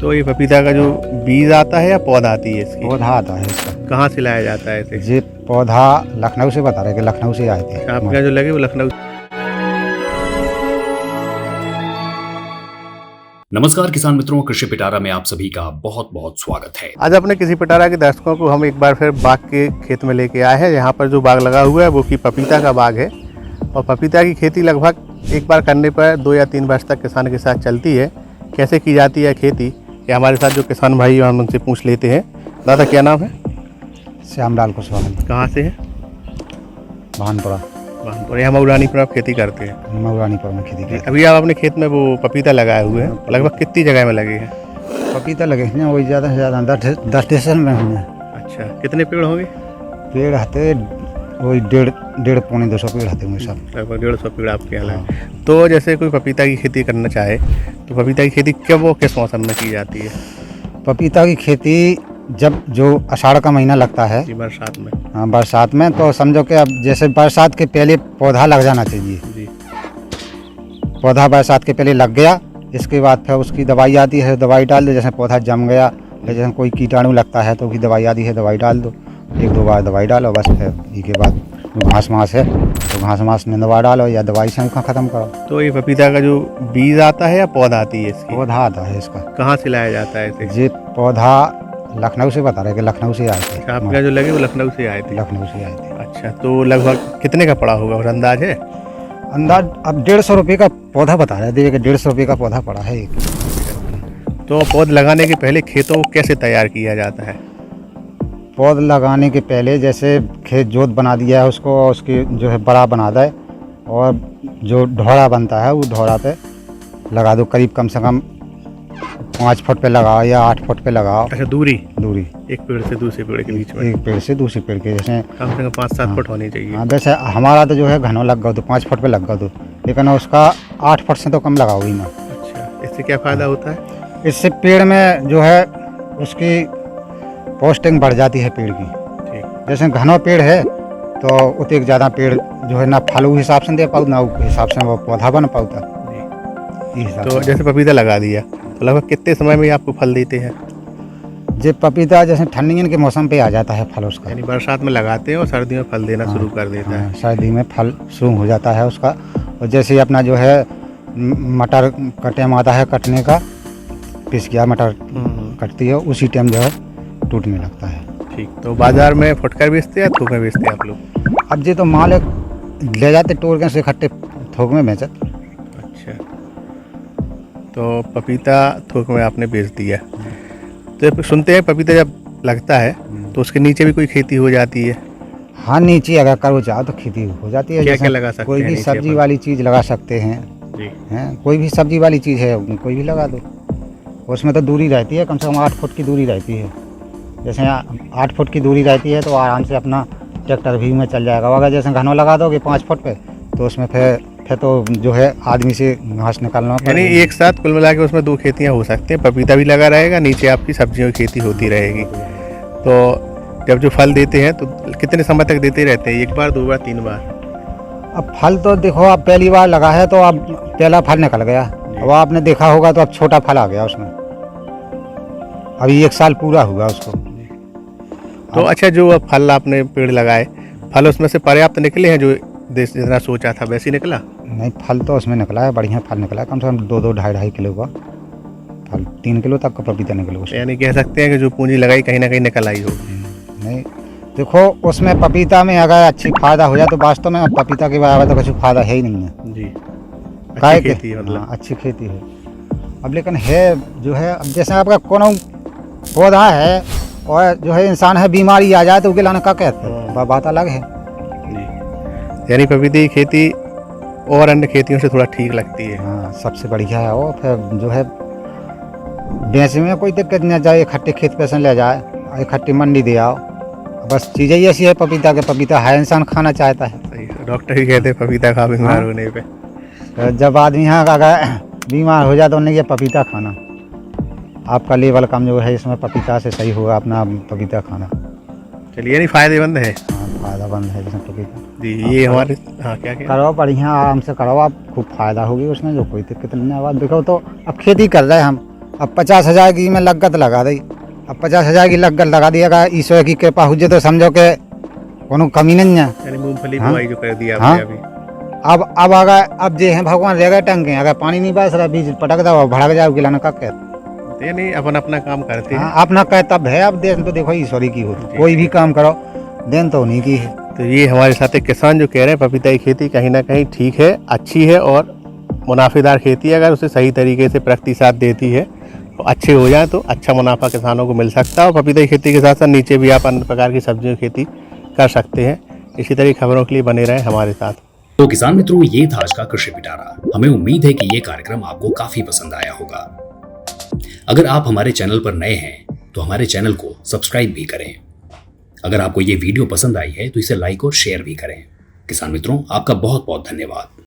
तो ये पपीता का जो बीज आता है या पौधा आती है इसकी? पौधा आता है इसका। कहाँ से लाया जाता है इसे? ये पौधा लखनऊ से बता रहे कि लखनऊ से आए थे। आपके यहाँ जो लगे वो लखनऊ? नमस्कार किसान मित्रों, कृषि पिटारा में आप सभी का बहुत बहुत स्वागत है। आज अपने किसी पिटारा के दर्शकों को हम एक बार फिर बाग के खेत में लेके आए हैं। यहाँ पर जो बाग लगा हुआ है वो कि पपीता का बाग है और पपीता की खेती लगभग एक बार करने पर 2 या 3 वर्ष तक किसान के साथ चलती है। कैसे की जाती है खेती, ये हमारे साथ जो किसान भाई हैं हम उनसे पूछ लेते हैं। दादा क्या नाम है? श्यामलाल कुशवाहा। कहाँ से है? भानपुरा। यहाँ मऊरानीपुर आप खेती करते हैं? मऊरानीपुर में खेती करते अभी आप अपने खेत में वो पपीता लगाए हुए हैं, लगभग कितनी जगह में लगे हैं? पपीता लगे हैं वही ज़्यादा से ज़्यादा 10 डेसिमल में हैं। अच्छा, कितने पेड़ होंगे? पेड़ हते वही 1.5 पौने 200 पेड़ हते हुए सब। लगभग 150 पेड़ आपके यहाँ लगे। तो जैसे कोई पपीता की खेती करना चाहे तो पपीता की खेती कब और किस मौसम में की जाती है? पपीता की खेती जब जो आषाढ़ का महीना लगता है, जी, बरसात में। हाँ बरसात में, तो समझो कि अब जैसे बरसात के पहले पौधा लग जाना चाहिए जी। पौधा बरसात के पहले लग गया, इसके बाद फिर उसकी दवाई आती है, दवाई डाल दो। जैसे पौधा जम गया, जैसे कोई कीटाणु लगता है तो उसकी दवाई आती है, दवाई डाल दो। 1-2 बार दवाई डालो बस। फिर इसके बाद जो घास मास है तो घास मास में दवा डालो या दवाई से उसका ख़त्म करो। तो ये पपीता का जो बीज आता है या पौधा आती है इसकी? पौधा आता है इसका। कहाँ से लाया जाता है इसे? ये पौधा लखनऊ से बता रहे कि लखनऊ से आए थे। आपके यहाँ जो लगे वो लखनऊ से आए थे? लखनऊ से आए थे। अच्छा, तो लगभग कितने का पड़ा होगा और अंदाज है? अंदाज अब 150 रुपये का पौधा बता रहे थे कि 150 रुपये का पौधा पड़ा है एक। तो पौध लगाने के पहले खेतों को कैसे तैयार किया जाता है? पौध लगाने के पहले जैसे खेत जोत बना दिया है उसको, उसकी जो है बड़ा बना दे और जो ढोड़ा बनता है वो ढोड़ा पे लगा दो। करीब कम से कम 5 फुट पे लगाओ या 8 फुट पे लगाओ। अच्छा, दूरी दूरी एक पेड़ से दूसरे पेड़ के बीच में एक पेड़ से दूसरे पेड़ के जैसे कम से कम 5-7 फुट होनी चाहिए। हाँ, वैसे हमारा तो जो है घनों लग गया तो 5 फुट पे लग गया तो, लेकिन उसका 8 फुट से तो कम लगाओ ही ना। अच्छा, इससे क्या फ़ायदा होता है? इससे पेड़ में जो है उसकी पोस्टिंग बढ़ जाती है पेड़ की। ठीक। जैसे घना पेड़ है तो उतने ज़्यादा पेड़ जो है ना फल उस हिसाब से दे पाऊ ना उस हिसाब से वो पौधा बन पाता। तो जैसे पपीता लगा दिया तो लगभग कितने समय में आपको फल देते हैं? जो पपीता जैसे ठंडी के मौसम पे आ जाता है फल उसका, यानी बरसात में लगाते हैं और सर्दियों में फल देना शुरू कर देता है। सर्दी में फल शुरू हो जाता है उसका। और जैसे अपना जो है मटर कटे में आता है कटने का, पिस गया मटर कटती है उसी टाइम जो है टूटने लगता है। ठीक। तो बाजार में फुटकर बेचते हैं या थोक में बेचते हैं आप लोग? अब जी तो माल ले जाते टोर के से इकट्ठे थोक में बेचत। अच्छा, तो पपीता थोक में आपने बेच दिया। तो सुनते हैं पपीता जब लगता है तो उसके नीचे भी कोई खेती हो जाती है? हाँ, नीचे अगर करो चाहो तो खेती हो जाती है। क्या क्या लगा सकते हैं? कोई भी नीचे सब्जी पर? वाली चीज़ लगा सकते हैं। जी। हैं, कोई भी सब्जी वाली चीज़ है कोई भी लगा दो। उसमें तो दूरी रहती है, कम से कम 8 फुट की दूरी रहती है। जैसे 8 फुट की दूरी रहती है तो आराम से अपना ट्रैक्टर भी में चल जाएगा। अगर जैसे घनों लगा दोगे 5 फुट पे तो उसमें फिर तो जो है आदमी से घास निकालना यानी एक साथ कुल मिला के उसमें 2 खेतियाँ हो सकती हैं। पपीता भी लगा रहेगा, नीचे आपकी सब्जियों की खेती होती रहेगी। तो जब जो फल देते हैं तो कितने समय तक देते रहते हैं? 1 बार, 2 बार, 3 बार? अब फल तो देखो, अब पहली बार लगा है तो अब पहला फल निकल गया। अब आपने देखा होगा तो अब छोटा फल आ गया उसमें। अभी 1 साल पूरा हुआ उसको। तो अच्छा, जो अब फल आपने पेड़ लगाए, फल उसमें से पर्याप्त निकले हैं जो जितना सोचा था वैसे निकला? नहीं, फल तो उसमें निकला है, बढ़िया फल निकला है। कम से कम 2-2, 2.5 किलो का फल, 3 किलो तक का पपीता निकला उसमें। यानी कह सकते हैं कि जो पूंजी लगाई कहीं ना कहीं निकल आई होगी। नहीं, देखो उसमें पपीता में अगर अच्छी फायदा हो जाए तो वास्तव में पपीता के बराबर तो कुछ फायदा है ही नहीं है जी। काय अच्छी के खेती है मतलब। हाँ, अच्छी खेती है। अब लेकिन है जो है, अब जैसे आपका कोनो पौधा है और जो है इंसान है बीमारी आ जाए तो उसके लाने का कहते हैं, बात अलग है जी। यानी पपीते की खेती और अन्य खेतियों से थोड़ा ठीक लगती है। हाँ, सबसे बढ़िया है वो। फिर जो है बेचने में कोई दिक्कत नहीं जाए, इकट्ठे खेत पे से ले जाए, इकट्ठी मंडी दे आओ। बस चीज़ें ही ऐसी है पपीता के, पपीता है इंसान खाना चाहता है। सही है। डॉक्टर ही कहते हैं पपीता खा बीमार होने पे। तो जब आदमी यहाँ अगर बीमार हो जाए तो उन्हें ये पपीता खाना, आपका लेवल कम जो है इसमें पपीता से सही होगा अपना पपीता खाना। चलिए, यानी फायदेमंद है। हाँ, फायदेमंद है इसमें पपीता जी। ये हमारे हाँ क्या करो, बढ़िया आराम से करो, आप खूब फायदा होगी उसमें, जो कोई दिक्कत नहीं है। अब देखो तो अब खेती कर रहे हैं हम, अब 50,000 की मैं लागत लगा दी। अब 50,000 की लागत लगा दी, अगर ईश्वर की कृपा हो जाए तो समझो कि कोनो कमी नहीं है। यानी मूंगफली हाँ। बुआई जो कर दिया हाँ। आपने अभी। अब अगर अब जे हैं भगवान रह गए टंगे, अगर पानी नहीं बरस रहा बीज पटक दो भड़क जाओ गिलाना का कहते। तो ये नहीं अपन अपना काम करते हैं। हाँ, अपना कह तब है। अब देन तो देखो ईश्वरी की होती, जी। कोई भी काम करो देन तो उन्हीं की है। तो ये हमारे साथ एक किसान जो कह रहे हैं पपीता की खेती कहीं ना कहीं ठीक है, अच्छी है और मुनाफेदार खेती है। अगर उसे सही तरीके से प्रतिसाद देती है तो अच्छे हो जाए तो अच्छा मुनाफा किसानों को मिल सकता है। और पपीता की खेती के साथ साथ नीचे भी आप अन्य प्रकार की सब्जियों की खेती कर सकते हैं। इसी तरह की खबरों के लिए बने रहें हमारे साथ। तो किसान मित्रों, ये था आज का कृषि पिटारा। हमें उम्मीद है कि ये कार्यक्रम आपको काफी पसंद आया होगा। अगर आप हमारे चैनल पर नए हैं तो हमारे चैनल को सब्सक्राइब भी करें। अगर आपको ये वीडियो पसंद आई है तो इसे लाइक और शेयर भी करें। किसान मित्रों, आपका बहुत बहुत धन्यवाद।